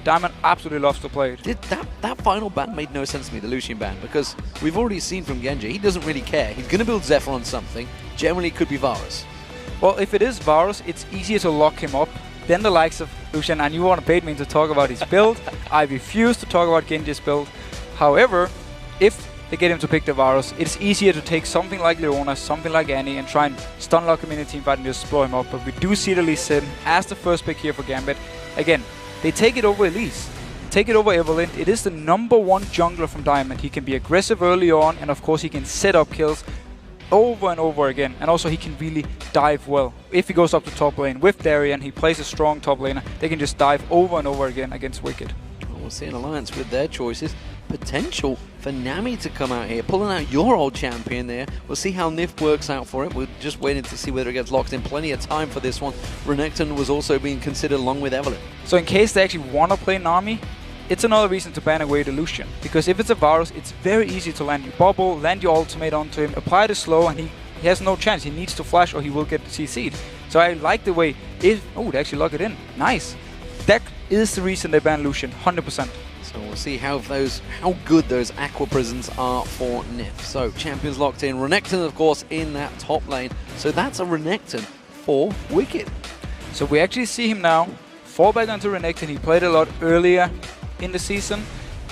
Diamond absolutely loves to play it. That final ban made no sense to me, the Lucian ban, because we've already seen from Genji, he doesn't really care. He's going to build Zephyr on something. Generally, it could be Varus. Well, if it is Varus, it's easier to lock him up than the likes of Lucian. And you want to bait me into talk about his build. I refuse to talk about Genji's build. However, if they get him to pick the Varus, it's easier to take something like Leona, something like Annie, and try and stun lock him in a team fight and just blow him up. But we do see the Lee Sin as the first pick here for Gambit. Again, they take it over Elise. Take it over Evelyn. It is the #1 jungler from Diamond. He can be aggressive early on, and of course he can set up kills over and over again. And also he can really dive well. If he goes up to top lane with Darien, he plays a strong top laner, they can just dive over and over again against Wicked. We'll see an alliance with their choices. Potential for Nami to come out here, pulling out your old champion there. We'll see how Nif works out for it. We're just waiting to see whether it gets locked in. Plenty of time for this one. Renekton was also being considered along with Evelyn. So in case they actually want to play Nami, it's another reason to ban away the Lucian. Because if it's a Varus, it's very easy to land your bubble, land your ultimate onto him, apply the slow, and he has no chance. He needs to flash or he will get CC'd. So I like the way they actually lock it in. Nice. That is the reason they ban Lucian, 100%. So we'll see how good those Aqua Prisons are for Nif. So champions locked in. Renekton, of course, in that top lane. So that's a Renekton for Wicked. So we actually see him now fall back onto Renekton. He played a lot earlier in the season.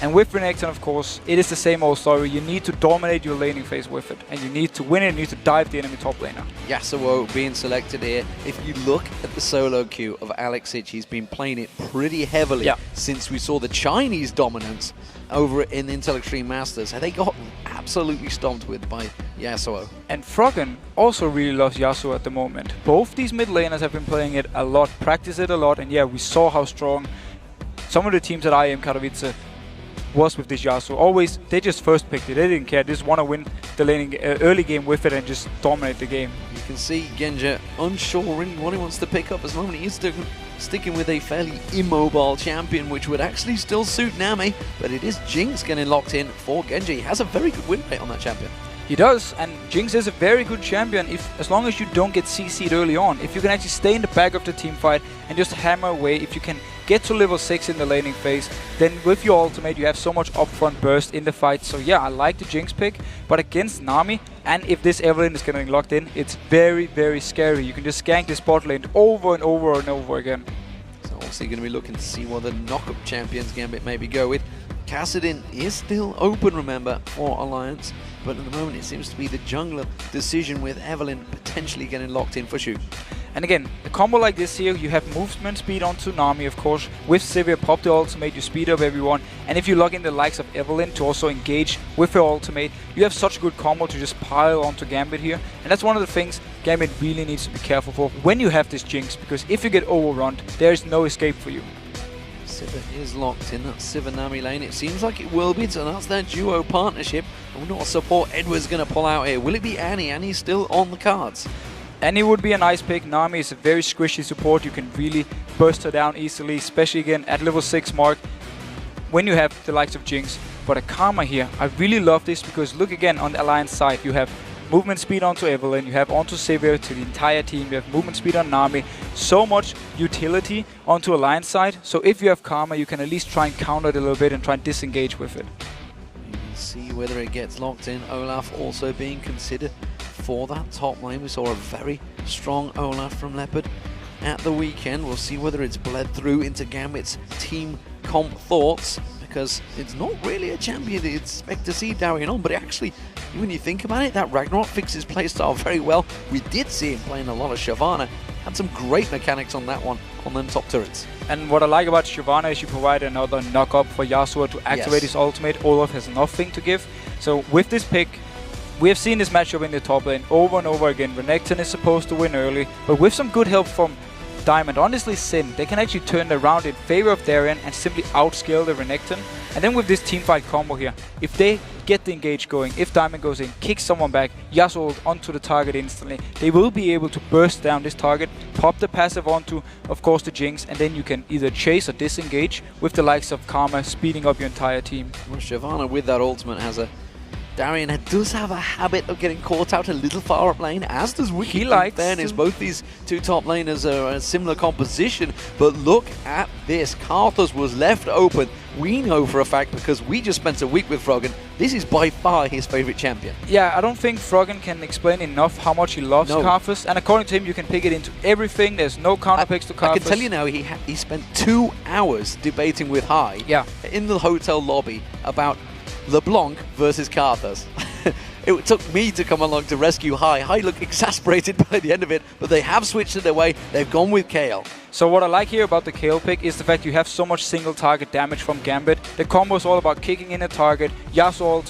And with Renekton, of course, it is the same old story. You need to dominate your laning phase with it. And you need to win it, you need to dive the enemy top laner. Yasuo being selected here. If you look at the solo queue of Alex Ich, he's been playing it pretty heavily since we saw the Chinese dominance over in the Intel Extreme Masters. They got absolutely stomped with by Yasuo. And Froggen also really loves Yasuo at the moment. Both these mid laners have been playing it a lot, practice it a lot, and yeah, we saw how strong some of the teams at IEM Katowice was with this Yasuo. Always, they just first picked it. They didn't care. They just want to win the laning early game with it and just dominate the game. You can see Genja unsure really what he wants to pick up at this moment. He is sticking with a fairly immobile champion, which would actually still suit Nami, but it is Jinx getting locked in for Genja. He has a very good win rate on that champion. He does, and Jinx is a very good champion as long as you don't get CC'd early on. If you can actually stay in the back of the team fight and just hammer away, if you can get to level 6 in the laning phase, then with your ultimate you have so much upfront burst in the fight. So yeah, I like the Jinx pick, but against Nami, and if this Evelyn is getting locked in, it's very, very scary. You can just gank this bot lane over and over and over again. So obviously going to be looking to see what the knock-up champions Gambit maybe go with. Kassadin is still open, remember, for Alliance, but at the moment it seems to be the jungler decision with Evelyn potentially getting locked in for Shu. And again, a combo like this here, you have movement speed onto Nami, of course. With Sivir, pop the ultimate, you speed up everyone. And if you log in the likes of Evelyn to also engage with her ultimate, you have such a good combo to just pile onto Gambit here. And that's one of the things Gambit really needs to be careful for when you have this Jinx, because if you get overrun, there is no escape for you. Sivir is locked in that Sivir Nami lane. It seems like it will be, so that's their duo partnership. I wonder what support Edward's going to pull out here. Will it be Annie? Annie's still on the cards. Annie would be a nice pick. Nami is a very squishy support. You can really burst her down easily, especially again at level 6 mark when you have the likes of Jinx. But a Karma here, I really love this because look again on the Alliance side. You have movement speed onto Evelyn, you have onto Sivir to the entire team, you have movement speed on Nami. So much utility onto Alliance side. So if you have Karma, you can at least try and counter it a little bit and try and disengage with it. You can see whether it gets locked in. Olaf also being considered for that top lane. We saw a very strong Olaf from Leopard at the weekend. We'll see whether it's bled through into Gambit's team comp thoughts, because it's not really a champion that you'd expect to see Darien on, but actually, when you think about it, that Ragnarok fixed his playstyle very well. We did see him playing a lot of Shyvana. Had some great mechanics on that one, on them top turrets. And what I like about Shyvana is you provide another knock-up for Yasuo to activate his ultimate. Olaf has nothing to give. So with this pick, we have seen this matchup in the top lane over and over again. Renekton is supposed to win early, but with some good help from Diamond, honestly Sin, they can actually turn it around in favor of Darien and simply outscale the Renekton. And then with this teamfight combo here, if they get the engage going, if Diamond goes in, kicks someone back, Yasuo onto the target instantly, they will be able to burst down this target, pop the passive onto, of course, the Jinx, and then you can either chase or disengage with the likes of Karma speeding up your entire team. Well, Shyvana with that ultimate has a Darian does have a habit of getting caught out a little far up lane, as does Wiki. He likes fairness, both these two top laners are a similar composition, but look at this. Karthus was left open. We know for a fact, because we just spent a week with Froggen, this is by far his favorite champion. Yeah, I don't think Froggen can explain enough how much he loves Karthus, and according to him, you can pick it into everything. There's no counter picks to Karthus. I can tell you now, he spent 2 hours debating with Hai in the hotel lobby about LeBlanc versus Karthus. It took me to come along to rescue Hai. Hai looked exasperated by the end of it, but they have switched it away. They've gone with Kayle. So what I like here about the Kayle pick is the fact you have so much single target damage from Gambit. The combo is all about kicking in a target, Yasuo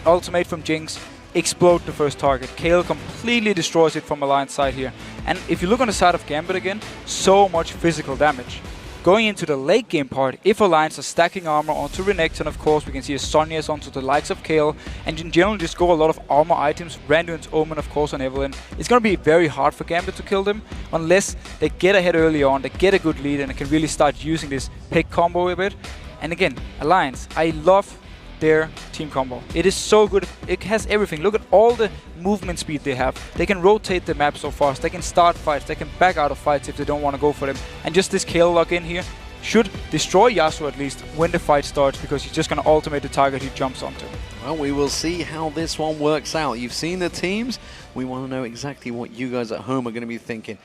ultimate from Jinx, explode the first target. Kayle completely destroys it from Alliance side here. And if you look on the side of Gambit again, so much physical damage. Going into the late game part, if Alliance are stacking armor onto Renekton, of course, we can see a Sonya's onto the likes of Kayle, and in general just go a lot of armor items, Randuin's Omen, of course, on Evelynn. It's going to be very hard for Gambit to kill them, unless they get ahead early on, they get a good lead, and they can really start using this pick combo a bit. And again, Alliance, I love their team combo. It is so good. It has everything. Look at all the movement speed they have. They can rotate the map so fast. They can start fights. They can back out of fights if they don't want to go for them. And just this Kayle lock in here should destroy Yasuo at least when the fight starts, because he's just going to ultimate the target he jumps onto. Well, we will see how this one works out. You've seen the teams. We want to know exactly what you guys at home are going to be thinking.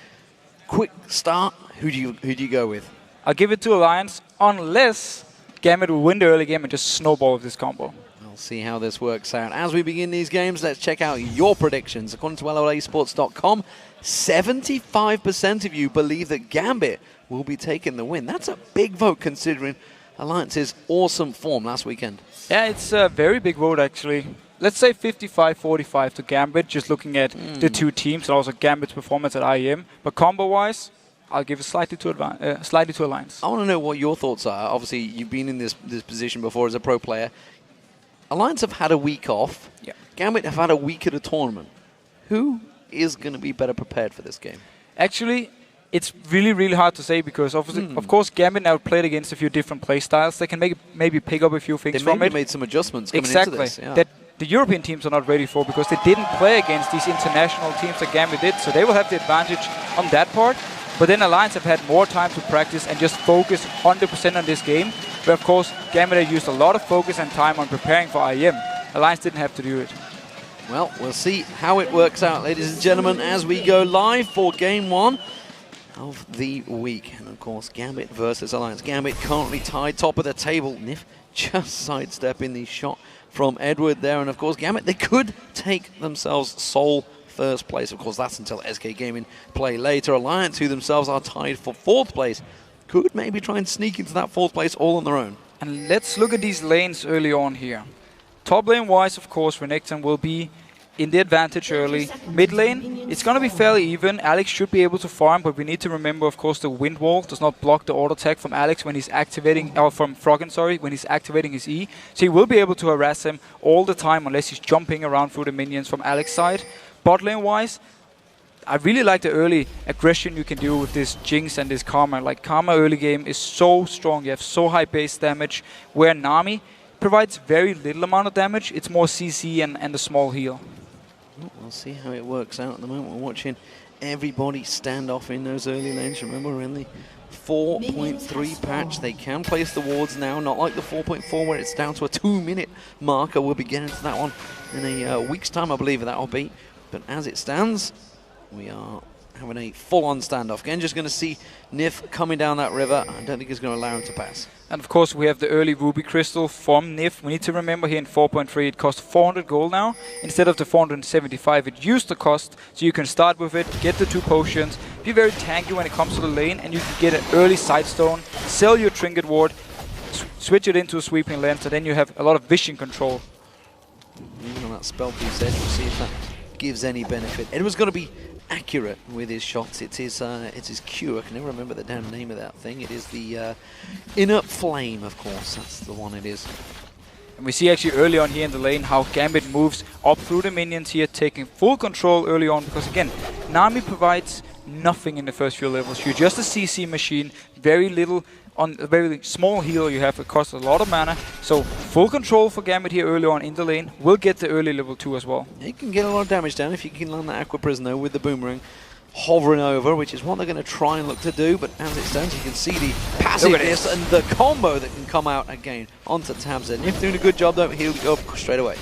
Quick start. Who do you go with? I'll give it to Alliance, unless Gambit will win the early game and just snowball with this combo. We'll see how this works out. As we begin these games, let's check out your predictions. According to LLAsports.com, 75% of you believe that Gambit will be taking the win. That's a big vote considering Alliance's awesome form last weekend. Yeah, it's a very big vote actually. Let's say 55-45 to Gambit, just looking at the two teams and also Gambit's performance at IEM. But combo-wise, I'll give it slightly to Alliance. I want to know what your thoughts are. Obviously, you've been in this position before as a pro player. Alliance have had a week off. Yeah. Gambit have had a week at a tournament. Who is going to be better prepared for this game? Actually, it's really, really hard to say, because obviously, of course, Gambit now played against a few different play styles. They can maybe pick up a few things from it. They made some adjustments coming into this. Yeah. That the European teams are not ready for, because they didn't play against these international teams that Gambit did. So they will have the advantage on that part. But then Alliance have had more time to practice and just focus 100% on this game. But of course, Gambit have used a lot of focus and time on preparing for IEM. Alliance didn't have to do it. Well, we'll see how it works out, ladies and gentlemen, as we go live for Game 1 of the week. And of course, Gambit versus Alliance. Gambit currently tied top of the table. Nif just sidestepping the shot from Edward there. And of course, Gambit, they could take themselves sole first place. Of course, that's until SK Gaming play later. Alliance, who themselves are tied for 4th place, could maybe try and sneak into that 4th place all on their own. And let's look at these lanes early on here. Top lane wise, of course, Renekton will be in the advantage early. Mid lane, it's going to be fairly even. Alex should be able to farm, but we need to remember, of course, the wind wall does not block the auto attack from Alex when he's activating, or from Froggen, sorry, when he's activating his E. So he will be able to harass him all the time unless he's jumping around through the minions from Alex's side. Bot lane wise, I really like the early aggression you can do with this Jinx and this Karma. Like, Karma early game is so strong. You have so high base damage, where Nami provides very little amount of damage. It's more CC and the small heal. We'll see how it works out at the moment. We're watching everybody stand off in those early lanes. Remember, we're in the 4.3 patch. They can place the wards now, not like the 4.4 where it's down to a 2-minute marker. We'll be getting to that one in a week's time, I believe that'll be. But as it stands, we are having a full-on standoff. Again, just going to see Nif coming down that river. I don't think he's going to allow him to pass. And of course, we have the early Ruby Crystal from Nif. We need to remember here in 4.3, it costs 400 gold now, instead of the 475 it used to cost. So you can start with it, get the 2 potions, be very tanky when it comes to the lane, and you can get an early Sidestone, sell your Trinket Ward, switch it into a Sweeping Lens, and then you have a lot of vision control. On that spell piece edge, we'll see if that gives any benefit. Edward's going to be accurate with his shots. It's his Q. I can never remember the damn name of that thing. It is the Inner Flame, of course. That's the one it is. And we see actually early on here in the lane how Gambit moves up through the minions here, taking full control early on, because again, Nami provides nothing in the first few levels. You're just a CC machine, very little on a very small heal you have. It costs a lot of mana, so full control for Gambit here early on in the lane. Will get the early level 2 as well. You can get a lot of damage down if you can land that Aqua Prisoner with the Boomerang hovering over, which is what they're going to try and look to do, but as it stands you can see the passiveness and the combo that can come out again onto Tabs. Nif doing a good job though, he'll go up straight away.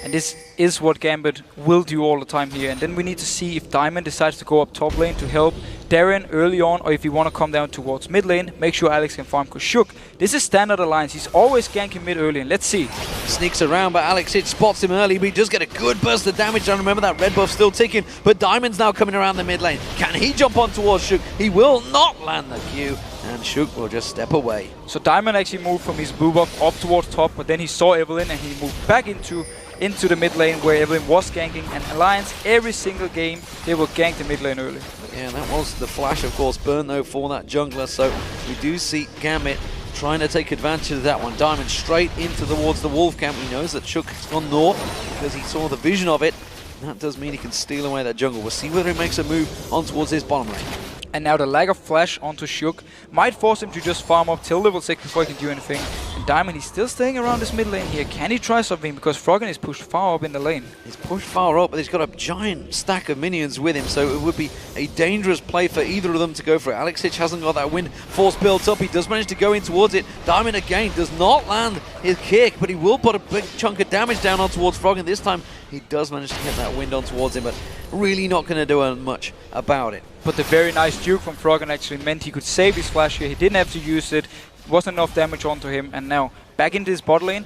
And this is what Gambit will do all the time here. And then we need to see if Diamond decides to go up top lane to help Darren early on, or if you want to come down towards mid lane, make sure Alex can farm, because Shook, this is standard alliance. He's always ganking mid early, and let's see. Sneaks around, but Alex spots him early, but he does get a good burst of damage. And remember that red buff still ticking, but Diamond's now coming around the mid lane. Can he jump on towards Shook? He will not land the Q, and Shook will just step away. So Diamond actually moved from his blue buff up towards top, but then he saw Evelyn and he moved back into the mid lane where Evelyn was ganking, and Alliance every single game they will gank the mid lane early. Yeah, that was the flash, of course, burn though for that jungler, so we do see Gambit trying to take advantage of that one. Diamond straight into towards the Wolf camp. He knows that Shook has gone north because he saw the vision of it. And that does mean he can steal away that jungle. We'll see whether he makes a move on towards his bottom lane. And now the lack of flash onto Shook might force him to just farm up till level 6 before he can do anything. And Diamond, he's still staying around this mid lane here. Can he try something? Because Froggen is pushed far up in the lane. He's pushed far up, but he's got a giant stack of minions with him, so it would be a dangerous play for either of them to go for it. Alexic hasn't got that wind force built up. He does manage to go in towards it. Diamond again does not land his kick, but he will put a big chunk of damage down on towards Froggen. This time he does manage to get that wind on towards him, but really not going to do much about it. But the very nice juke from Froggen actually meant he could save his flash here. He didn't have to use it. Wasn't enough damage onto him. And now back into his bot lane.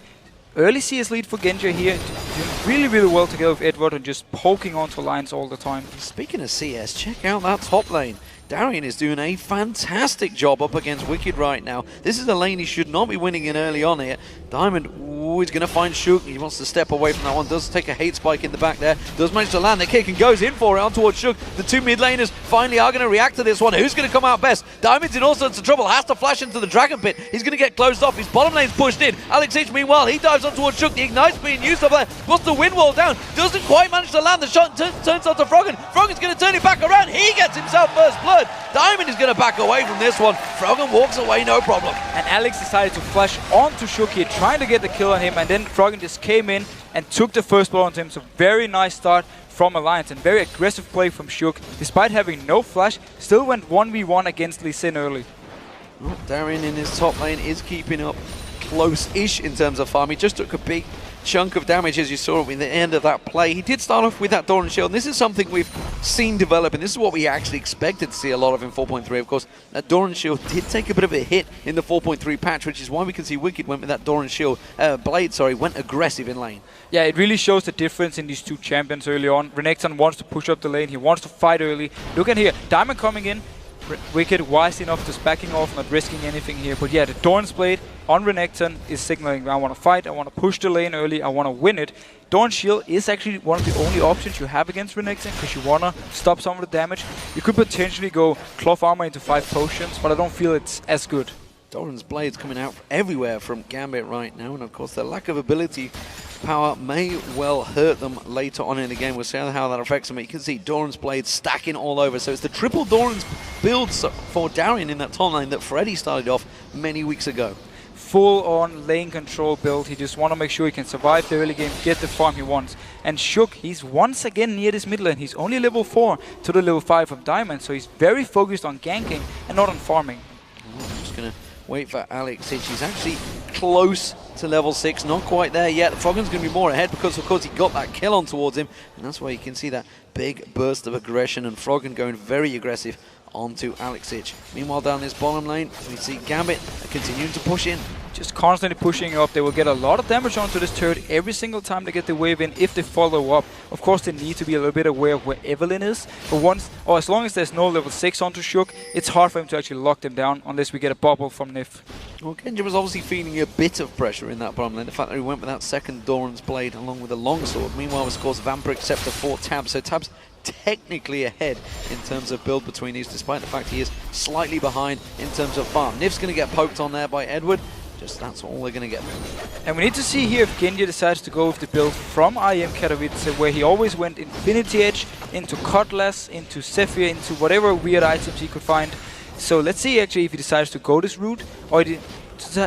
Early CS lead for Genji here. Doing really, really well together with Edward and just poking onto lines all the time. Speaking of CS, check out that top lane. Darian is doing a fantastic job up against Wicked right now. This is a lane he should not be winning in early on here. Diamond, he's going to find Shook. He wants to step away from that one. Does take a hate spike in the back there. Does manage to land the kick and goes in for it on towards Shook. The two mid laners finally are going to react to this one. Who's going to come out best? Diamond's in all sorts of trouble. Has to flash into the Dragon Pit. He's going to get closed off. His bottom lane's pushed in. Alex H, meanwhile, he dives on towards Shook. The Ignite's being used up there. Puts the wind wall down. Doesn't quite manage to land the shot. Turns onto Froggen. Froggen's going to turn it back around. He gets himself first blood. Diamond is going to back away from this one. Froggen walks away, no problem. And Alex decided to flash onto Shook here, trying to get the kill on him, and then Froggen just came in and took the first blow onto him. So very nice start from Alliance and very aggressive play from Shook. Despite having no flash, still went 1v1 against Lee Sin early. Well, Darren in his top lane is keeping up close-ish in terms of farm. He just took a big chunk of damage, as you saw at the end of that play. He did start off with that Doran Shield, and this is something we've seen develop, and this is what we actually expected to see a lot of in 4.3. Of course, that Doran Shield did take a bit of a hit in the 4.3 patch, which is why we can see Wicked went with that Doran Shield, went aggressive in lane. Yeah, it really shows the difference in these two champions early on. Renekton wants to push up the lane, he wants to fight early. Look at here, Diamond coming in, Wicked wise enough, just backing off, not risking anything here. But yeah, the Doran's Blade on Renekton is signaling, I want to fight, I want to push the lane early, I want to win it. Doran's Shield is actually one of the only options you have against Renekton, because you want to stop some of the damage. You could potentially go Cloth Armor into 5 potions, but I don't feel it's as good. Doran's Blade's coming out everywhere from Gambit right now, and of course the lack of ability power may well hurt them later on in the game. We'll see how that affects them. You can see Doran's Blade stacking all over. So it's the triple Doran's builds for Darien in that top lane that Freddy started off many weeks ago. Full-on lane control build. He just want to make sure he can survive the early game, get the farm he wants. And Shook, he's once again near this mid lane. He's only level 4 to the level 5 of Diamond, so he's very focused on ganking and not on farming. I'm just going to wait for Alex Hitch. He's actually close to level 6, not quite there yet. Froggen's going to be more ahead because, of course, he got that kill on towards him. And that's why you can see that big burst of aggression and Froggen going very aggressive onto Alex Hitch. Meanwhile, down this bottom lane, we see Gambit continuing to push in. Just constantly pushing up. They will get a lot of damage onto this turret every single time they get the wave in if they follow up. Of course, they need to be a little bit aware of where Evelyn is. But as long as there's no level 6 onto Shook, it's hard for him to actually lock them down unless we get a bubble from Nif. Well, Genji was obviously feeling a bit of pressure in that bottom lane. The fact that he went with that second Doran's Blade along with a longsword. Meanwhile, of course, Vampiric Scepter for Tabs. So Tabs technically ahead in terms of build between these, despite the fact he is slightly behind in terms of farm. Nif's going to get poked on there by Edward. Just that's all they're going to get. And we need to see here if Genji decides to go with the build from IM Katowice, where he always went Infinity Edge, into Cutlass, into Zephyr, into whatever weird items he could find. So let's see actually if he decides to go this route, or he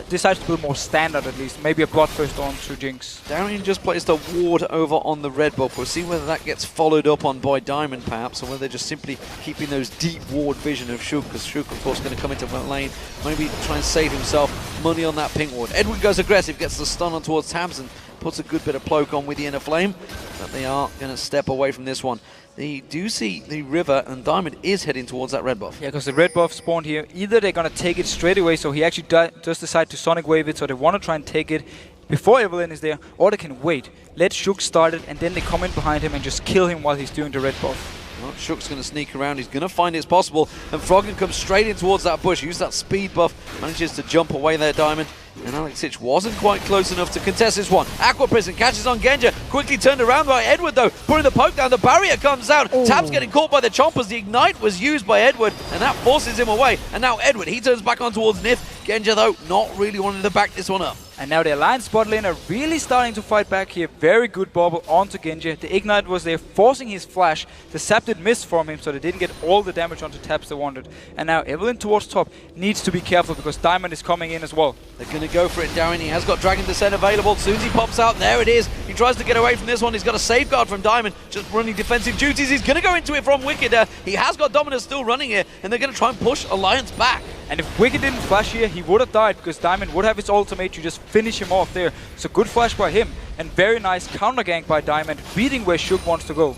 decides to build more standard at least. Maybe a Bloodthirst on to Jinx. Darien just placed a ward over on the red buff. We'll see whether that gets followed up on by Diamond perhaps, or whether they're just simply keeping those deep ward vision of Shug, because Shug of course going to come into front lane, maybe try and save himself money on that pink ward. Edward goes aggressive, gets the stun on towards Tabs and puts a good bit of poke on with the Inner Flame, but they are going to step away from this one. They do see the river, and Diamond is heading towards that red buff. Yeah, because the red buff spawned here. Either they're going to take it straight away, so he actually does decide to Sonic Wave it, so they want to try and take it before Evelyn is there, or they can wait, let Shug start it, and then they come in behind him and just kill him while he's doing the red buff. Well, Shug's going to sneak around, he's going to find it's possible, and Froggen comes straight in towards that bush, use that speed buff, manages to jump away there, Diamond. And Alex Hitch wasn't quite close enough to contest this one. Aqua Prison catches on Genja, quickly turned around by Edward though, putting the poke down, the barrier comes out. Ooh. Tab's getting caught by the chompers, the Ignite was used by Edward, and that forces him away. And now Edward, he turns back on towards Nith. Genja though, not really wanting to back this one up. And now the Alliance bot lane are really starting to fight back here. Very good bobble onto Genja. The Ignite was there, forcing his flash. The Sap did miss from him, so they didn't get all the damage onto Tabs they wanted. And now Evelyn towards top needs to be careful, because Diamond is coming in as well. They're going to go for it, Darren. He has got Dragon Descent available. As soon as he pops out, there it is. He tries to get away from this one. He's got a safeguard from Diamond, just running defensive duties. He's going to go into it from Wicked. He has got Dominus still running here, and they're going to try and push Alliance back. And if Wicked didn't flash here, he would have died, because Diamond would have his ultimate. You just finish him off there. So good flash by him, and very nice counter gank by Diamond, beating where Shug wants to go.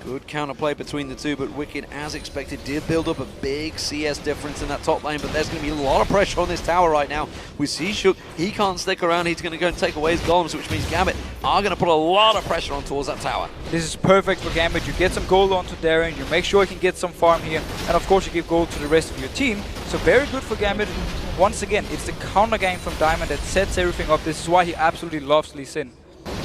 Good counterplay between the two, but Wicked, as expected, did build up a big CS difference in that top lane, but there's going to be a lot of pressure on this tower right now. We see Shug, he can't stick around, he's going to go and take away his golems, which means Gambit are going to put a lot of pressure on towards that tower. This is perfect for Gambit. You get some gold onto Darien, you make sure he can get some farm here, and of course you give gold to the rest of your team. So very good for Gambit. Once again, it's the counter gang from Diamond that sets everything up. This is why he absolutely loves Lee Sin.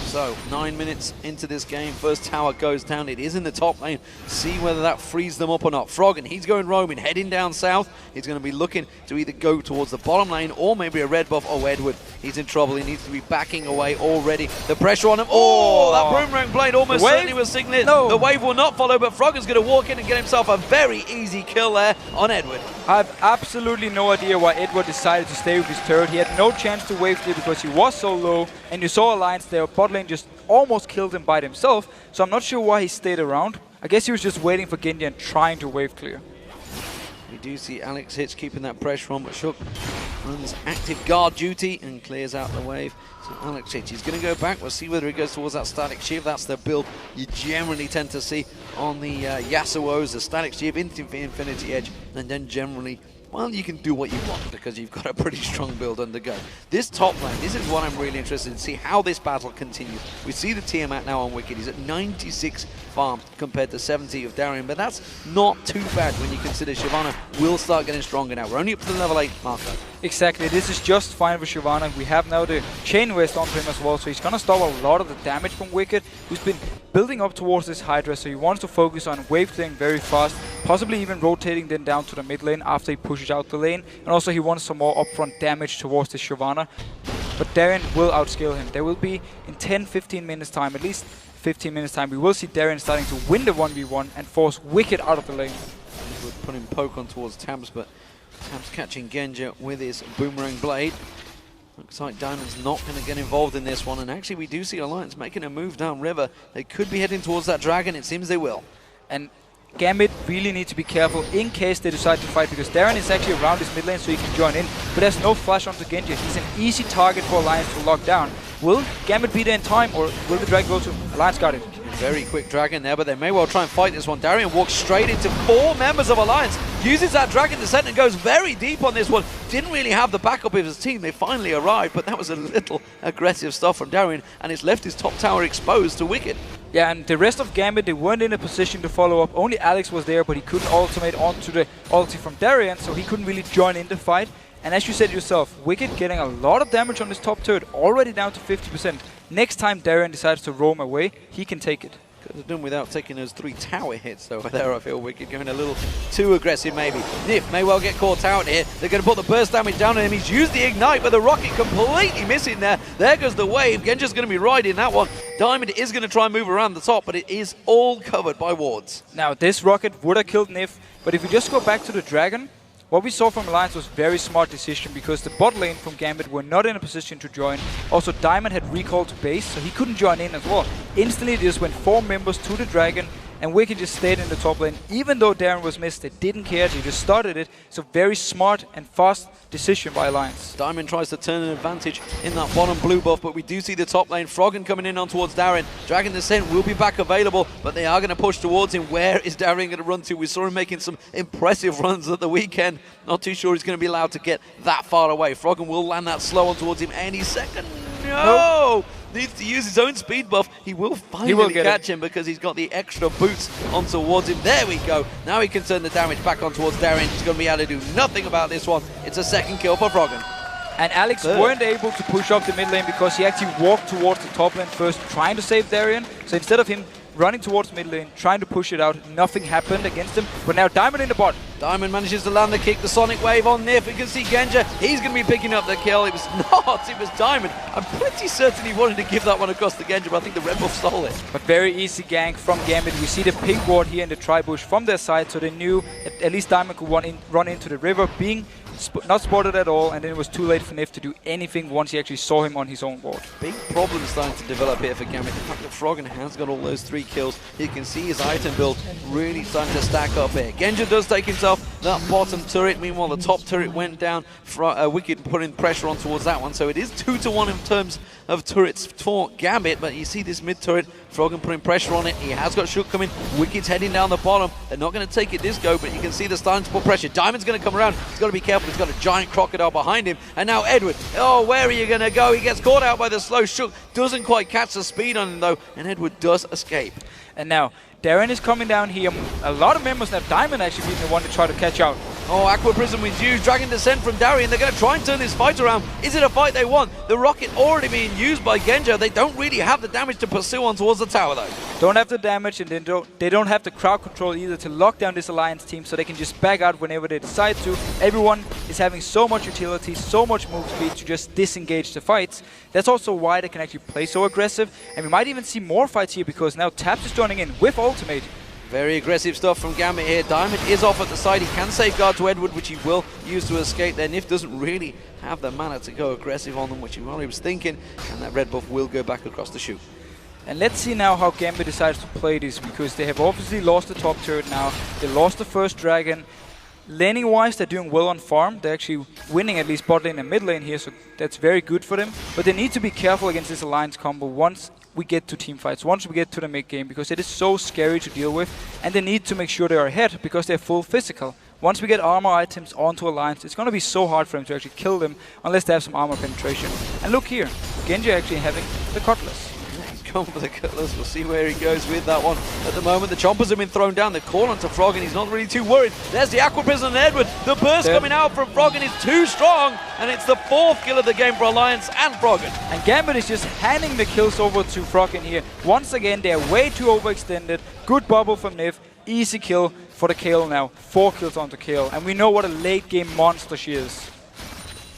So, 9 minutes into this game, first tower goes down. It is in the top lane. See whether that frees them up or not. Froggen, he's going roaming, heading down south. He's going to be looking to either go towards the bottom lane or maybe a red buff. Oh, Edward, he's in trouble. He needs to be backing away already. The pressure on him. Oh, that boomerang blade almost certainly was signaling. No. The wave will not follow, but Froggen's going to walk in and get himself a very easy kill there on Edward. I have absolutely no idea why Edward decided to stay with his turret. He had no chance to wave clear because he was so low, and you saw Alliance there. Bot lane just almost killed him by himself, so I'm not sure why he stayed around. I guess he was just waiting for Genji and trying to wave clear. We do see Alex Hitch keeping that pressure on, but Shook runs active guard duty and clears out the wave. So Alex Hitch, he's going to go back. We'll see whether he goes towards that static shiv. That's the build you generally tend to see on the Yasuo's, the static shiv into Infinity Edge, and then generally, well, you can do what you want because you've got a pretty strong build undergo. This top lane, this is what I'm really interested in, see how this battle continues. We see the Tiamat now on Wicked. He's at 96 farm compared to 70 of Darien, but that's not too bad when you consider Shyvana will start getting stronger now. We're only up to the level 8 marker. Exactly, this is just fine for Shyvana. We have now the Chain West onto him as well, so he's going to stop a lot of the damage from Wicked, who's been building up towards this Hydra, so he wants to focus on wave clearing very fast, possibly even rotating then down to the mid lane after he pushes out the lane, and also he wants some more upfront damage towards the Shyvana. But Darien will outscale him. There will be, in 10-15 minutes time, at least 15 minutes time, we will see Darien starting to win the 1v1 and force Wicked out of the lane. We're putting poke on towards Tabs, but Tabs catching Genja with his boomerang blade. Looks like Diamond's not going to get involved in this one, and actually we do see Alliance making a move down river. They could be heading towards that dragon, it seems they will. And Gambit really need to be careful in case they decide to fight, because Darien is actually around his mid lane so he can join in, but there's no flash onto Genji. He's an easy target for Alliance to lock down. Will Gambit be there in time, or will the dragon go to Alliance? Got it. Very quick dragon there, but they may well try and fight this one. Darien walks straight into 4 members of Alliance, uses that dragon descent and goes very deep on this one. Didn't really have the backup of his team. They finally arrived, but that was a little aggressive stuff from Darien, and it's left his top tower exposed to Wicked. Yeah, and the rest of Gambit, they weren't in a position to follow up. Only Alex was there, but he couldn't ultimate onto the ulti from Darien, so he couldn't really join in the fight. And as you said yourself, Wicked getting a lot of damage on this top turret, already down to 50%. Next time Darien decides to roam away, he can take it. Could have done without taking those 3 tower hits over there. I feel Wicked going a little too aggressive maybe. Nif may well get caught out here. They're going to put the burst damage down on him. He's used the ignite, but the rocket completely missing there. There goes the wave. Genja's going to be riding that one. Diamond is going to try and move around the top, but it is all covered by wards. Now this rocket would have killed Nif, but if we just go back to the Dragon, what we saw from Alliance was very smart decision because the bot lane from Gambit were not in a position to join. Also, Diamond had recalled to base, so he couldn't join in as well. Instantly, they just went 4 members to the Dragon, and Wicked just stayed in the top lane. Even though Darren was missed, they didn't care, they just started it. So very smart and fast decision by Alliance. Diamond tries to turn an advantage in that bottom blue buff, but we do see the top lane. Froggen coming in on towards Darren. Dragon Descent will be back available, but they are going to push towards him. Where is Darren going to run to? We saw him making some impressive runs at the weekend. Not too sure he's going to be allowed to get that far away. Froggen will land that slow on towards him any second. No! Needs to use his own speed buff. He will finally catch him because he's got the extra boots on towards him. There we go. Now he can turn the damage back on towards Darren. He's going to be able to do nothing about this one. It's a second kill for Froggen. And Alex weren't able to push up the mid lane because he actually walked towards the top lane first, trying to save Darien. So instead of him running towards mid lane, trying to push it out, nothing happened against him. But now Diamond in the bot. Diamond manages to land the kick, the Sonic Wave on Nif. We can see Genja, he's going to be picking up the kill. It was not, it was Diamond. I'm pretty certain he wanted to give that one across the Genja, but I think the Red Buff stole it. But very easy gank from Gambit. We see the pink ward here in the tri-bush from their side, so they knew at least Diamond could run into the river, being not spotted at all, and then it was too late for Nif to do anything once he actually saw him on his own ward. Big problem starting to develop here for Gambit. The fact that Froggen has got all those 3 kills, you can see his item build really starting to stack up here. Genja does take himself that bottom turret. Meanwhile, the top turret went down. Wicked putting pressure on towards that one, so it is 2-1 in terms of turrets for Gambit, but you see this mid turret, Froggen putting pressure on it. He has got Shook coming. Wicked's heading down the bottom. They're not going to take it this go, but you can see they're starting to put pressure. Diamond's going to come around. He's got to be careful. He's got a giant crocodile behind him. And now Edward. Oh, where are you going to go? He gets caught out by the slow Shook. Doesn't quite catch the speed on him, though, and Edward does escape. And now Darren is coming down here. A lot of members have Diamond actually being the one to try to catch out. Oh, Aqua Prism was used. Dragon Descent from Darien. They're going to try and turn this fight around. Is it a fight they want? The rocket already being used by Genja. They don't really have the damage to pursue on towards the tower, though. Don't have the damage, and they don't have the crowd control either to lock down this Alliance team, so they can just back out whenever they decide to. Everyone is having so much utility, so much move speed to just disengage the fights. That's also why they can actually play so aggressive, and we might even see more fights here because now Taps is joining in with ultimate. Very aggressive stuff from Gambit here. Diamond is off at the side. He can safeguard to Edward, which he will use to escape there. Nif doesn't really have the mana to go aggressive on them, which he probably was thinking, and that red buff will go back across the shoot. And let's see now how Gambit decides to play this, because they have obviously lost the top turret now. They lost the first dragon. Laning wise, they're doing well on farm. They're actually winning at least bot lane and mid lane here, so that's very good for them. But they need to be careful against this Alliance combo once we get to team fights, once we get to the mid game, because it is so scary to deal with, and they need to make sure they are ahead because they're full physical. Once we get armor items onto Alliance, it's going to be so hard for them to actually kill them unless they have some armor penetration. And look here, Genji actually having the Cutlass. Come for the Cutlass. We'll see where he goes with that one. At the moment, the Chompers have been thrown down. They've called onto Froggen. He's not really too worried. There's the Aqua Prism and Edward. The burst coming out from Froggen is too strong, and it's the 4th kill of the game for Alliance and Froggen. And Gambit is just handing the kills over to Froggen here. Once again, they're way too overextended. Good bubble from Nif. Easy kill for the Kayle now. 4 kills onto Kayle. And we know what a late game monster she is.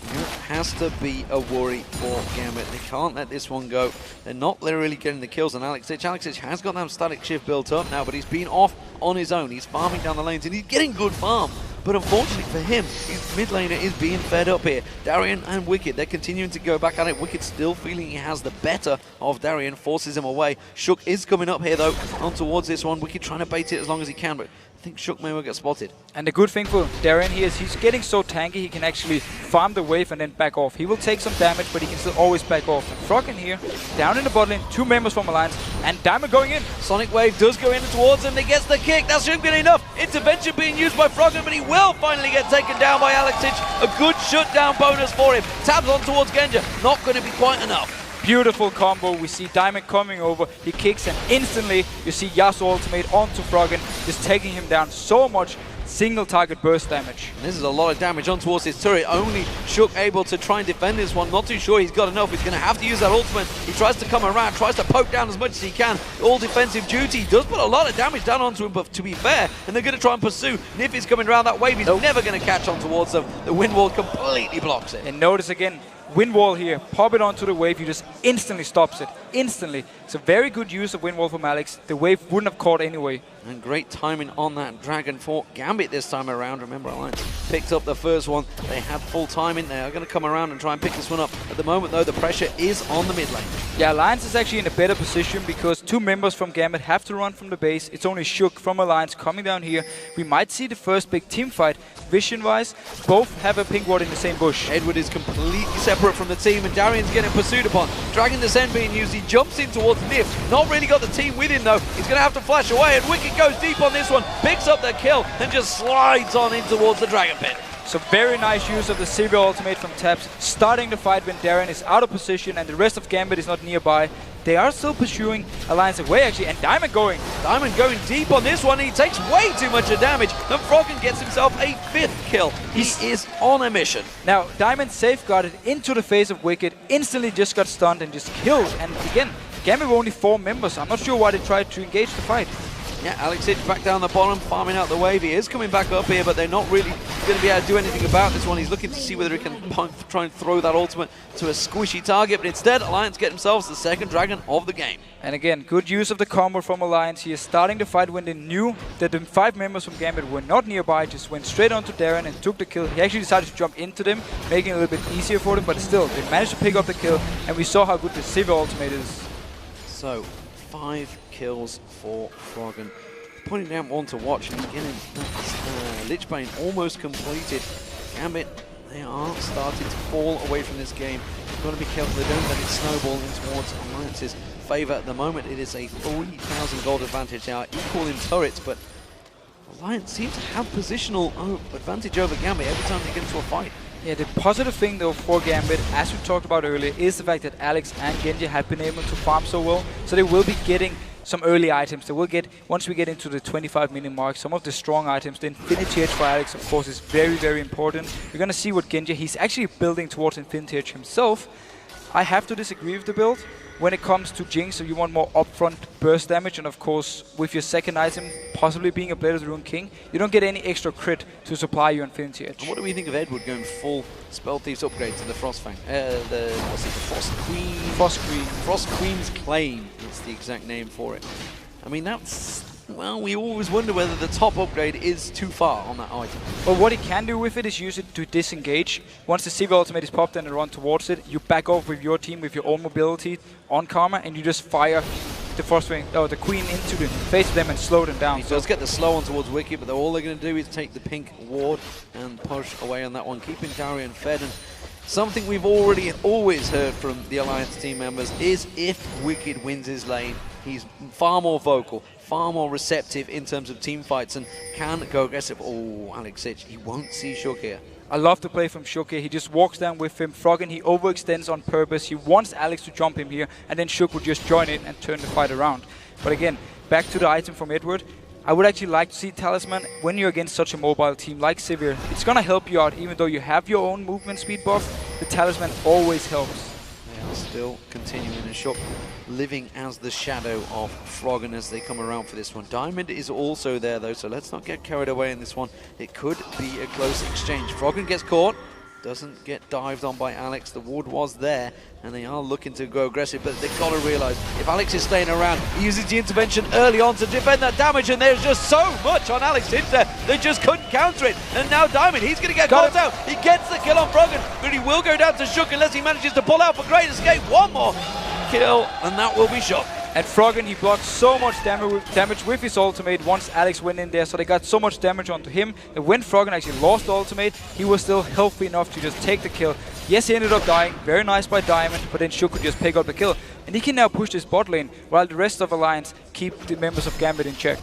It has to be a worry for Gambit. They can't let this one go. They're not really getting the kills on Alexich. Alexich has got that static shift built up now, but he's been off on his own. He's farming down the lanes, and he's getting good farm. But unfortunately for him, his mid laner is being fed up here. Darien and Wicked, they're continuing to go back at it. Wicked still feeling he has the better of Darien, forces him away. Shook is coming up here, though, on towards this one. Wicked trying to bait it as long as he can, but I think Shook may well get spotted. And the good thing for Darien here is he's getting so tanky, he can actually farm the wave and then back off. He will take some damage, but he can still always back off. And Froggen here, down in the bot lane, 2 members from Alliance, and Diamond going in. Sonic Wave does go in towards him. He gets the kick. That shouldn't be enough. Intervention being used by Froggen, but he will finally get taken down by Alexich. A good shutdown bonus for him. Tabs on towards Genja. Not going to be quite enough. Beautiful combo. We see Diamond coming over. He kicks, and instantly you see Yasuo ultimate onto Froggen, just taking him down so much. single target burst damage. And this is a lot of damage on towards his turret. Only Shook able to try and defend this one. Not too sure he's got enough. He's going to have to use that ultimate. He tries to come around, tries to poke down as much as he can. All defensive duty. Does put a lot of damage down onto him, but to be fair, and they're going to try and pursue. Nif is coming around that wave. He's never going to catch on towards them. The wind wall completely blocks it. And notice again, wind wall here, pop it onto the wave, you just instantly stops it. Instantly. It's a very good use of wind wall from Alex. The wave wouldn't have caught anyway. And great timing on that Dragon for Gambit this time around. Remember, Alliance picked up the first one. They had full timing. They are going to come around and try and pick this one up. At the moment, though, the pressure is on the mid lane. Yeah, Alliance is actually in a better position because 2 members from Gambit have to run from the base. It's only Shook from Alliance coming down here. We might see the first big team fight. Vision-wise, both have a pink ward in the same bush. Edward is completely separate from the team, and Darian's getting pursued upon. Dragon Descent being used. He jumps in towards Nif. Not really got the team with him, though. He's going to have to flash away, and Wicked goes deep on this one, picks up the kill, and just slides on in towards the Dragon Pit. So very nice use of the Sivir ultimate from Taps, starting the fight when Darren is out of position and the rest of Gambit is not nearby. They are still pursuing Alliance away actually, and Diamond going deep on this one. He takes way too much of damage, and Froggen gets himself a 5th kill. He is on a mission. Now Diamond safeguarded into the face of Wicked, instantly just got stunned and just killed. And again, Gambit were only 4 members. I'm not sure why they tried to engage the fight. Yeah, Alex Hitch back down the bottom, farming out the wave. He is coming back up here, but they're not really going to be able to do anything about this one. He's looking to see whether he can try and throw that ultimate to a squishy target, but instead, Alliance get themselves the 2nd dragon of the game. And again, good use of the combo from Alliance. He is starting the fight when they knew that the 5 members from Gambit were not nearby, just went straight onto Darren and took the kill. He actually decided to jump into them, making it a little bit easier for them, but still, they managed to pick up the kill, and we saw how good the Sivir ultimate is. So, 5 kills for Froggen. Pointing down one to watch, and he's getting Lichbane almost completed. Gambit, they are starting to fall away from this game. You've got to be careful they don't let it snowball in towards Alliance's favour. At the moment, it is a 3,000 gold advantage now, equal in turrets, but Alliance seems to have positional advantage over Gambit every time they get into a fight. Yeah, the positive thing though for Gambit, as we talked about earlier, is the fact that Alex and Genji have been able to farm so well, so they will be getting some early items. They will get, once we get into the 25-minute mark, some of the strong items. The Infinity Edge for Alex, of course, is very, very important. We're going to see what Genji, he's actually building towards Infinity Edge himself. I have to disagree with the build. When it comes to Jinx, so you want more upfront burst damage, and of course, with your 2nd item possibly being a Blade of the Ruined King, you don't get any extra crit to supply your Infinity Edge. And what do we think of Edward going full Spell Thieves upgrade to the Frostfang? What's it, the Frost Queen? Frost Queen. Frost Queen's Claim, that's the exact name for it. I mean, that's, well, we always wonder whether the top upgrade is too far on that item. Well, what he can do with it is use it to disengage. Once the Sivir ultimate is popped and they run towards it, you back off with your team with your own mobility on Karma, and you just fire the the Queen into the face of them and slow them down. He does get the slow on towards Wicked, but all they're going to do is take the pink ward and push away on that one, keeping Darian fed. And something we've always heard from the Alliance team members is if Wicked wins his lane, he's far more vocal, far more receptive in terms of team fights, and can go aggressive. Oh, Alex Hitch, he won't see Shook here. I love the play from Shook here. He just walks down with him. Froggen, he overextends on purpose. He wants Alex to jump him here, and then Shook would just join it and turn the fight around. But again, back to the item from Edward. I would actually like to see Talisman when you're against such a mobile team like Sivir. It's going to help you out, even though you have your own movement speed buff. The Talisman always helps. They are still continuing, and Shook living as the shadow of Froggen as they come around for this one. Diamond is also there though, so let's not get carried away in this one. It could be a close exchange. Froggen gets caught, doesn't get dived on by Alex. The ward was there, and they are looking to go aggressive, but they've got to realize if Alex is staying around, he uses the intervention early on to defend that damage, and there's just so much on Alex Hitch there, they just couldn't counter it. And now Diamond, he's going to get caught out. He gets the kill on Froggen, but he will go down to Shook unless he manages to pull out for Great Escape. One more kill, and that will be Shook. And Froggen, he blocked so much damage with his ultimate once Alex went in there, so they got so much damage onto him that when Froggen actually lost the ultimate, he was still healthy enough to just take the kill. Yes, he ended up dying, very nice by Diamond, but then Shook could just pick up the kill. And he can now push this bot lane, while the rest of Alliance keep the members of Gambit in check.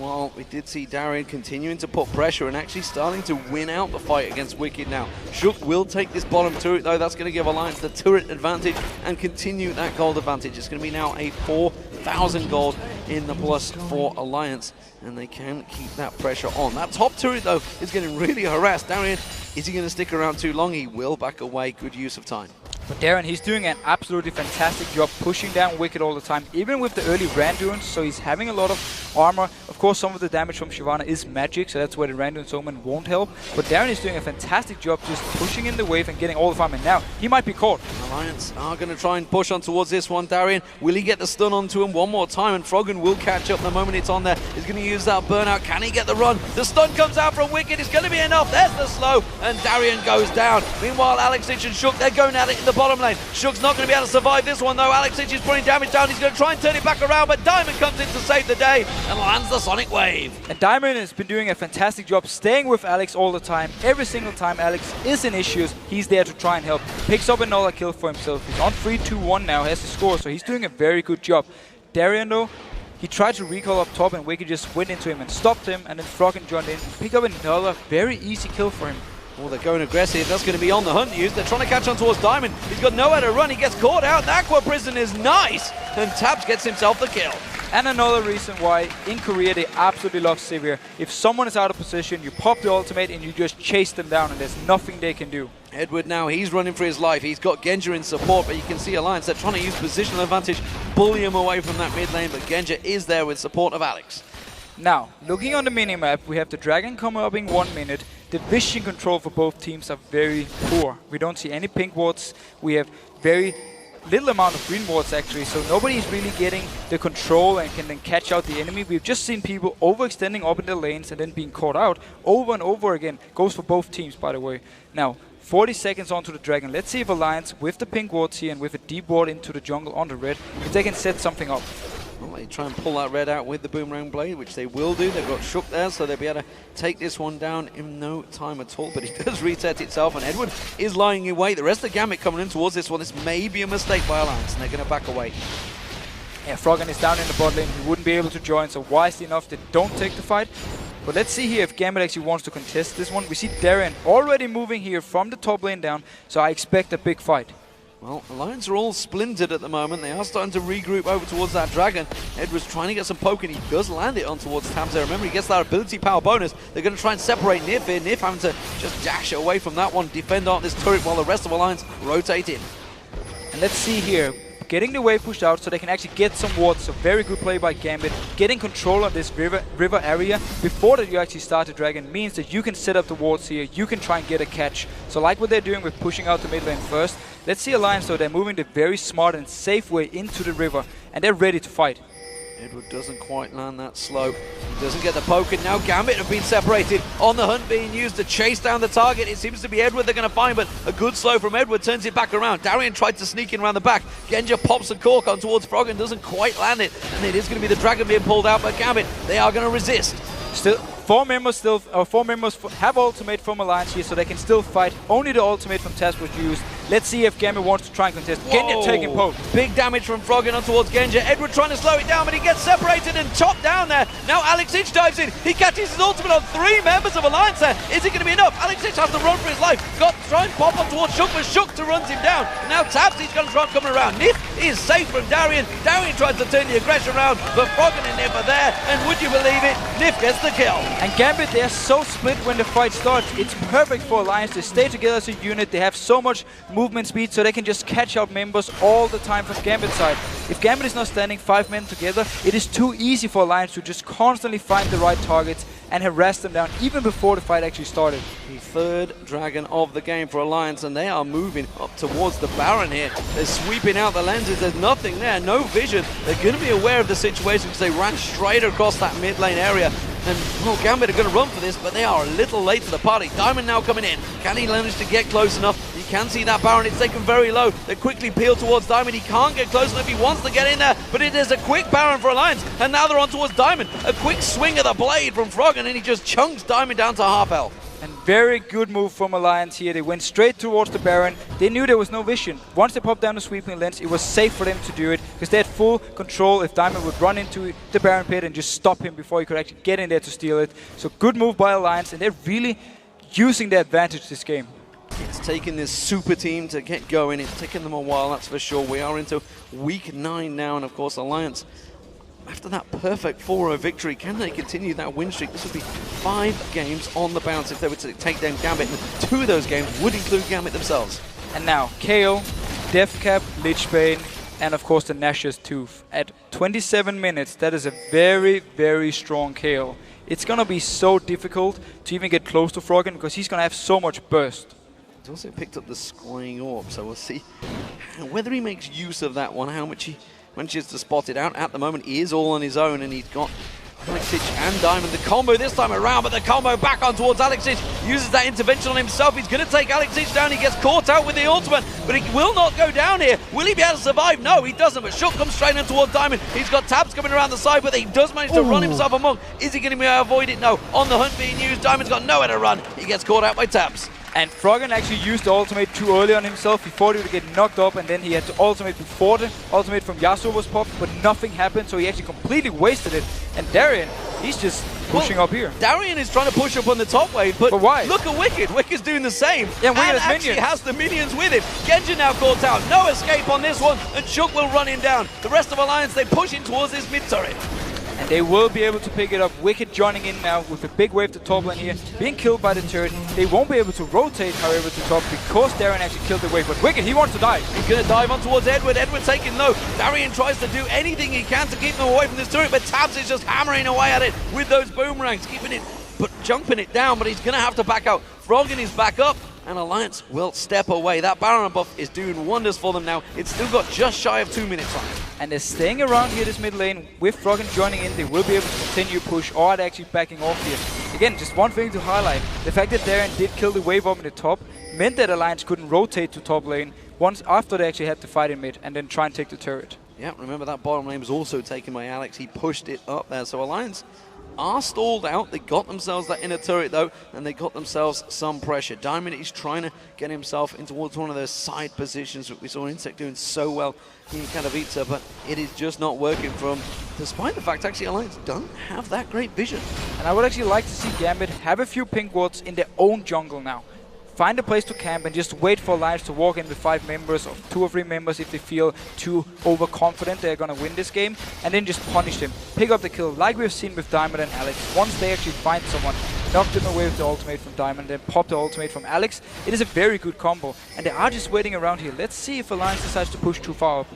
Well, we did see Darian continuing to put pressure and actually starting to win out the fight against Wicked now. Shook will take this bottom turret though. That's going to give Alliance the turret advantage and continue that gold advantage. It's going to be now a 4 1,000 gold in the plus for Alliance, and they can keep that pressure on. That top turret, though, is getting really harassed. Darian, is he going to stick around too long? He will back away. Good use of time. But Darren, he's doing an absolutely fantastic job pushing down Wicked all the time, even with the early Randuins, so he's having a lot of armor. Of course, some of the damage from Shyvana is magic, so that's where the Randuin Omen won't help. But Darren is doing a fantastic job just pushing in the wave and getting all the farm. And now, he might be caught. Alliance are going to try and push on towards this one. Darian, will he get the stun onto him one more time? And Froggen will catch up the moment it's on there. He's going to use that burnout. Can he get the run? The stun comes out from Wicked. It's going to be enough. There's the slow, and Darian goes down. Meanwhile, Alex Itch and Shook, they're going at it in the bottom lane. Shook's not going to be able to survive this one, though. Alex Itch is putting damage down. He's going to try and turn it back around, but Diamond comes in to save the day and lands the Sonic Wave. And Diamond has been doing a fantastic job staying with Alex all the time. Every single time Alex is in issues, he's there to try and help. Picks up another kill for himself. He's on 3-2-1 now, has the score, so he's doing a very good job. Darian, though, he tried to recall up top, and Wicked just went into him and stopped him, and then Froggen joined in and picked up another very easy kill for him. Oh, they're going aggressive. That's going to be on the hunt use. They're trying to catch on towards Diamond. He's got nowhere to run. He gets caught out. The Aqua Prison is nice. And Tabs gets himself the kill. And another reason why in Korea they absolutely love Sivir. If someone is out of position, you pop the ultimate and you just chase them down, and there's nothing they can do. Edward now, he's running for his life. He's got Genja in support, but you can see Alliance, they're trying to use positional advantage, bully him away from that mid lane, but Genja is there with support of Alex. Now, looking on the minimap, we have the Dragon coming up in 1 minute. The vision control for both teams are very poor. We don't see any pink wards. We have very little amount of green wards actually, so nobody is really getting the control and can then catch out the enemy. We've just seen people overextending up in the lanes and then being caught out over and over again. Goes for both teams, by the way. Now, 40 seconds onto the Dragon. Let's see if Alliance, with the pink wards here and with a deep ward into the jungle on the red, if they can set something up. Well, they try and pull that red out with the Boomerang Blade, which they will do. They've got Shook there, so they'll be able to take this one down in no time at all. But it does reset itself, and Edward is lying in wait. The rest of the Gambit coming in towards this one. This may be a mistake by Alliance, and they're going to back away. Yeah, Froggen is down in the bot lane. He wouldn't be able to join, so wisely enough, they don't take the fight. But let's see here if Gambit actually wants to contest this one. We see Darren already moving here from the top lane down, so I expect a big fight. Well, Alliance are all splintered at the moment. They are starting to regroup over towards that Dragon. Edward's trying to get some poke, and he does land it on towards Tabs there. Remember, he gets that ability power bonus. They're going to try and separate Nif here. Nif having to just dash away from that one, defend on this turret while the rest of Alliance rotate in. And let's see here. Getting the wave pushed out so they can actually get some wards. So very good play by Gambit. Getting control of this river area before that you actually start the Dragon means that you can set up the wards here. You can try and get a catch. So like what they're doing with pushing out the mid lane first. Let's see Alliance, so they're moving the very smart and safe way into the river. And they're ready to fight. Edward doesn't quite land that slow. He doesn't get the poke, and now Gambit have been separated. On the hunt being used to chase down the target. It seems to be Edward they're going to find, but a good slow from Edward turns it back around. Darian tried to sneak in around the back. Genja pops a cork on towards Froggen, doesn't quite land it, and it is going to be the Dragon being pulled out by Gambit. They are going to resist. Still, four members have ultimate from Alliance here, so they can still fight. Only the ultimate from Taz was used. Let's see if Gambit wants to try and contest. Genja taking poke. Big damage from Froggen on towards Genja. Edward trying to slow it down, but he gets separated and chopped down there. Now Alex Itch dives in. He catches his ultimate on 3 members of Alliance there. Is it going to be enough? Alex Itch has to run for his life. Got to try and pop on towards Shook, but Shook to runs him down. And now Tabsy's going to try and come around. Nif is safe from Darian. Darian tries to turn the aggression around, but Froggen and Nif are there. And would you believe it? Nif gets the kill. And Gambit, they're so split when the fight starts. It's perfect for Alliance. They stay together as a unit. They have so much movement speed, so they can just catch out members all the time from Gambit's side. If Gambit is not standing 5 men together, it is too easy for Alliance to just constantly find the right targets and harass them down even before the fight actually started. The 3rd Dragon of the game for Alliance, and they are moving up towards the Baron here. They're sweeping out the lenses. There's nothing there, no vision. They're going to be aware of the situation because they ran straight across that mid lane area. And, well, Gambit are going to run for this, but they are a little late to the party. Diamond now coming in. Can he manage to get close enough? You can see that Baron. It's taken very low. They quickly peel towards Diamond. He can't get close enough. He wants to get in there, but it is a quick Baron for Alliance. And now they're on towards Diamond. A quick swing of the blade from Froggen, and he just chunks Diamond down to half health. And very good move from Alliance here. They went straight towards the Baron. They knew there was no vision. Once they popped down the sweeping lens, it was safe for them to do it because they had full control if Diamond would run into the Baron pit and just stop him before he could actually get in there to steal it. So good move by Alliance, and they're really using their advantage this game. It's taken this super team to get going. It's taken them a while, that's for sure. We are into week 9 now, and of course Alliance after that perfect 4-0 victory, can they continue that win streak? This would be 5 games on the bounce if they were to take down Gambit. And 2 of those games would include Gambit themselves. And now, KO, Deathcap, Lichbane, and of course the Nash's Tooth. At 27 minutes, that is a very, very strong KO. It's going to be so difficult to even get close to Froggen because he's going to have so much burst. He's also picked up the Scrying Orb, so we'll see whether he makes use of that one, how much he manages to spot it out. At the moment, he is all on his own, and he's got Alexic and Diamond. The combo this time around, but the combo back on towards Alexic. Uses that intervention on himself. He's going to take Alexic down. He gets caught out with the ultimate, but he will not go down here. Will he be able to survive? No, he doesn't, but Shook comes straight in towards Diamond. He's got tabs coming around the side, but he does manage to run himself among. Is he going to be able to avoid it? No. On the hunt being used, Diamond's got nowhere to run. He gets caught out by tabs. And Froggen actually used the ultimate too early on himself. He thought he would get knocked up, and then he had to ultimate before the ultimate from Yasuo was popped, but nothing happened, so he actually completely wasted it. And Darien, he's just pushing up here. Darien is trying to push up on the top wave, but why? Look at Wicked. Wicked's doing the same. Yeah, Wicked and has actually minions. has the minions with him. Genji now caught out. No escape on this one, and Shook will run him down. The rest of Alliance, they push in towards this mid turret. And they will be able to pick it up. Wicked joining in now with a big wave to top lane here, being killed by the turret. They won't be able to rotate, however, to top because Darien actually killed the wave. But Wicked, he wants to die. He's going to dive on towards Edward. Edward taking low. Darien tries to do anything he can to keep them away from this turret, but Tabs is just hammering away at it with those boomerangs, keeping it, but jumping it down. But he's going to have to back out. Froggen is back up, and Alliance will step away. That Baron buff is doing wonders for them now. It's still got just shy of 2 minutes on it. And they're staying around here this mid lane. With Froggen joining in, they will be able to continue push, or are they actually backing off here? Again, just one thing to highlight. The fact that Darien did kill the wave up in the top meant that Alliance couldn't rotate to top lane once after they actually had to fight in mid and then try and take the turret. Yeah, remember that bottom lane was also taken by Alex. He pushed it up there. So Alliance are stalled out. They got themselves that inner turret though, and they got themselves some pressure. Diamond is trying to get himself in towards one of those side positions that we saw Insect doing so well in Katowice, but it is just not working for him, despite the fact actually Alliance don't have that great vision. And I would actually like to see Gambit have a few pink wards in their own jungle now. Find a place to camp and just wait for Alliance to walk in with 5 members or 2 or 3 members if they feel too overconfident they're gonna win this game, and then just punish them. Pick up the kill like we've seen with Diamond and Alex. Once they actually find someone, knock them away with the ultimate from Diamond, then pop the ultimate from Alex. It is a very good combo, and they are just waiting around here. Let's see if Alliance decides to push too far up.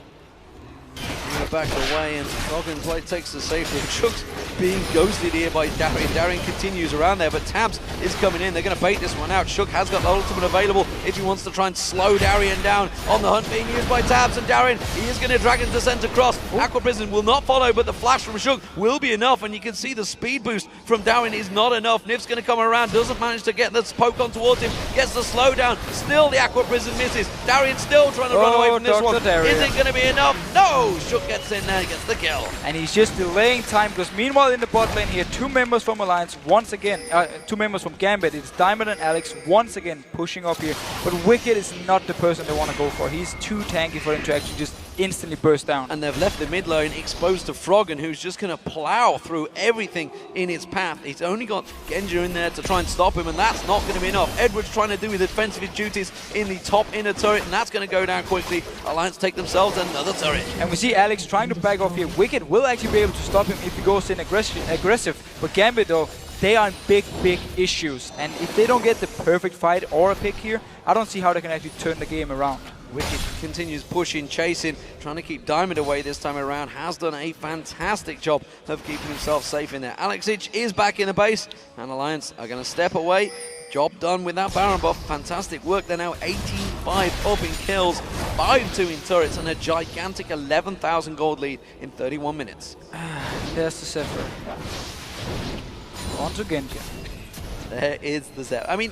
Back away, and Froggen play takes the safety. Shook's being ghosted here by Darien. Darien continues around there, but Tabs is coming in. They're going to bait this one out. Shook has got the ultimate available if he wants to try and slow Darien down. On the hunt being used by Tabs, and Darien, he is going to drag into center cross. Aqua Prison will not follow, but the flash from Shook will be enough, and you can see the speed boost from Darien is not enough. Nif's going to come around, doesn't manage to get the poke on towards him, gets the slowdown. Still the Aqua Prison misses. Darien still trying to run away from this one. Is it going to be enough? No! Shook gets in there, gets the kill. And he's just delaying time because meanwhile in the bot lane here, 2 members from Alliance once again, 2 members from Gambit, it's Diamond and Alex once again pushing up here. But Wicked is not the person they want to go for. He's too tanky for him to actually just instantly burst down. And they've left the mid lane exposed to Froggen, who's just going to plow through everything in his path. He's only got Genji in there to try and stop him, and that's not going to be enough. Edward's trying to do his defensive duties in the top inner turret, and that's going to go down quickly. Alliance take themselves another turret. And we see Alex trying to back off here. Wicked will actually be able to stop him if he goes in aggressive. But Gambit though, they are in big issues. And if they don't get the perfect fight or a pick here, I don't see how they can actually turn the game around. Wicked continues pushing, chasing, trying to keep Diamond away this time around. Has done a fantastic job of keeping himself safe in there. Alexic is back in the base, and Alliance are going to step away. Job done with that Baron buff. Fantastic work. They're now 18-5 up in kills, 5-2 in turrets, and a gigantic 11,000 gold lead in 31 minutes. There's the Zephyr. On to Genji. There is the Zephyr. I mean,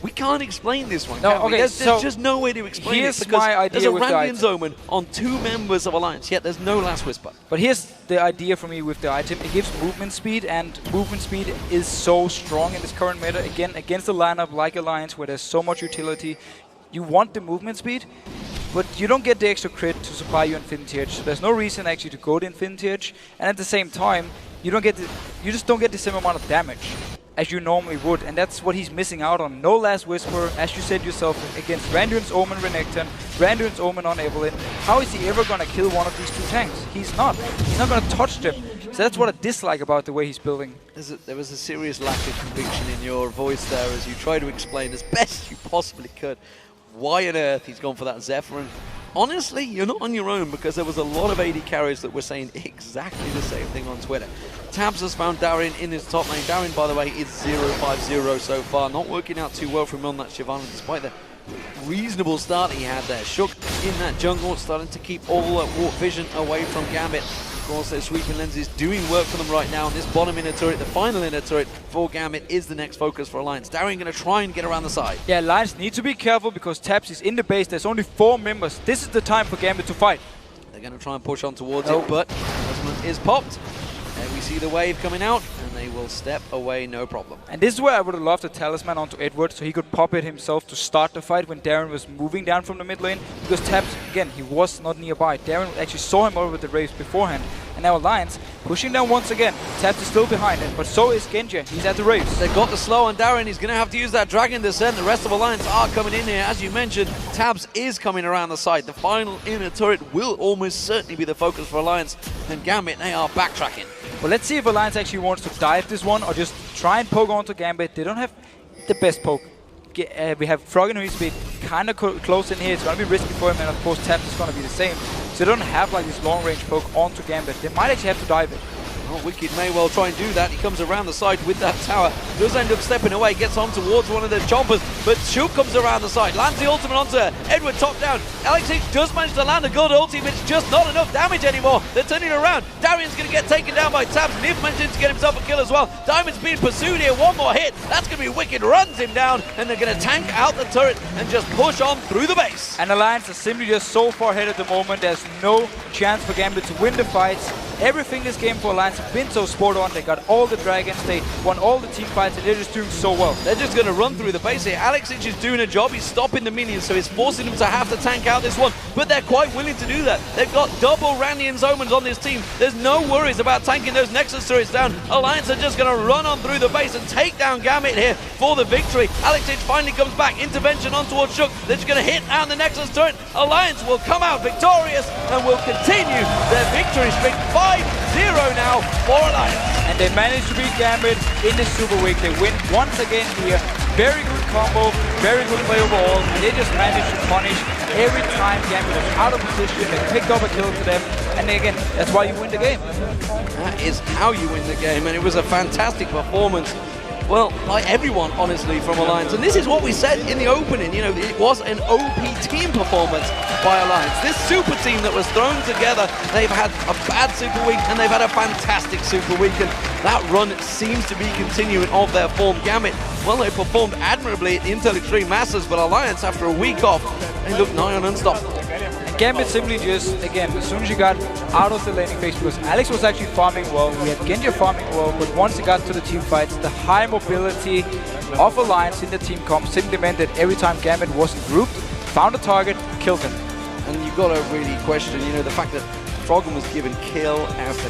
we can't explain this one, no, can we? okay, There's so just no way to explain here's it because my idea there's a with the Radiant's item. Omen on 2 members of Alliance, yet there's no Last Whisper. But here's the idea for me with the item. It gives movement speed, and movement speed is so strong in this current meta. Again, against a lineup like Alliance where there's so much utility, you want the movement speed, but you don't get the extra crit to supply you Infinity Edge. So there's no reason actually to go to Infinity Edge, and at the same time, you just don't get the same amount of damage. as you normally would, and that's what he's missing out on. No Last Whisper, as you said yourself, against Randuin's Omen Renekton, Randuin's Omen on Evelynn. How is he ever gonna kill one of these two tanks? He's not. He's not gonna touch them. So that's what I dislike about the way he's building. There was a serious lack of conviction in your voice there as you try to explain as best you possibly could why on earth he's gone for that Zephyr. And honestly, you're not on your own, because there was a lot of AD carriers that were saying exactly the same thing on Twitter. Tabs has found Darien in his top lane. Darien, by the way, is 0-5-0 so far. Not working out too well for him on that Shyvana, despite the reasonable start he had there. Shook in that jungle, starting to keep all warp vision away from Gambit. Of course, those sweeping lenses doing work for them right now. And this bottom inner turret, the final inner turret for Gambit, is the next focus for Alliance. Darien going to try and get around the side. Yeah, Alliance need to be careful because Tabs is in the base. There's only 4 members. This is the time for Gambit to fight. They're going to try and push on towards it, but Resonant is popped. And we see the wave coming out, and they will step away, no problem. And this is where I would have loved a talisman onto Edward so he could pop it himself to start the fight when Darien was moving down from the mid lane. Because Tabs, again, he was not nearby. Darien actually saw him over with the Raves beforehand. And now Alliance pushing down once again. Tabs is still behind it, but so is Genji. He's at the Raves. They've got the slow on Darien. He's going to have to use that Dragon Descent. The rest of Alliance are coming in here. As you mentioned, Tabs is coming around the side. The final inner turret will almost certainly be the focus for Alliance. And Gambit, they are backtracking. Well, let's see if Alliance actually wants to dive this one or just try and poke onto Gambit. They don't have the best poke. We have Froggen who needs to be kind of close in here. It's going to be risky for him, and of course Tabs is going to be the same. So they don't have like this long range poke onto Gambit. They might actually have to dive it. Well, Wicked may well try and do that. He comes around the side with that tower. Does end up stepping away, gets on towards one of the chompers, but Shook comes around the side, lands the ultimate onto Edward top down. Alexei does manage to land a good ulti, but it's just not enough damage anymore. They're turning around. Darien's going to get taken down by Tabs. Nif manages to get himself a kill as well. Diamond's being pursued here. One more hit. That's going to be Wicked. Runs him down, and they're going to tank out the turret and just push on through the base. And Alliance is simply just so far ahead at the moment. There's no chance for Gambit to win the fights. Everything this game for Alliance has been so sport on. They got all the dragons, they won all the team fights, and they're just doing so well. They're just going to run through the base here. Alexic is doing a job. He's stopping the minions, so it's forcing them to have to tank out this one. But they're quite willing to do that. They've got double Randian's Omens on this team. There's no worries about tanking those Nexus turrets down. Alliance are just going to run on through the base and take down Gambit here for the victory. Alexic finally comes back. Intervention on towards Shook. They're just going to hit down the Nexus turret. Alliance will come out victorious and will continue their victory streak. 5-0 now for Alliance. And they managed to beat Gambit in the Super Week. They win once again here. Very good combo, very good play overall, and they just managed to punish every time Gambit was out of position. They picked up a kill to them, and again, that's why you win the game. That is how you win the game, and it was a fantastic performance. Well, like everyone, honestly, from Alliance. And this is what we said in the opening. You know, it was an OP team performance by Alliance. This super team that was thrown together, they've had a bad Super Week and they've had a fantastic Super Week. And that run seems to be continuing of their form. Gambit, well, they performed admirably at the Intel Extreme Masters, but Alliance, after a week off, they look nigh on unstoppable. Gambit simply just, again, as soon as you got out of the laning phase, because Alex was actually farming well, we had Genji farming well, but once it got to the team fights, the high mobility of Alliance in the team comp simply meant that every time Gambit wasn't grouped, found a target, killed him. And you've got to really question, you know, the fact that Froggen was given kill after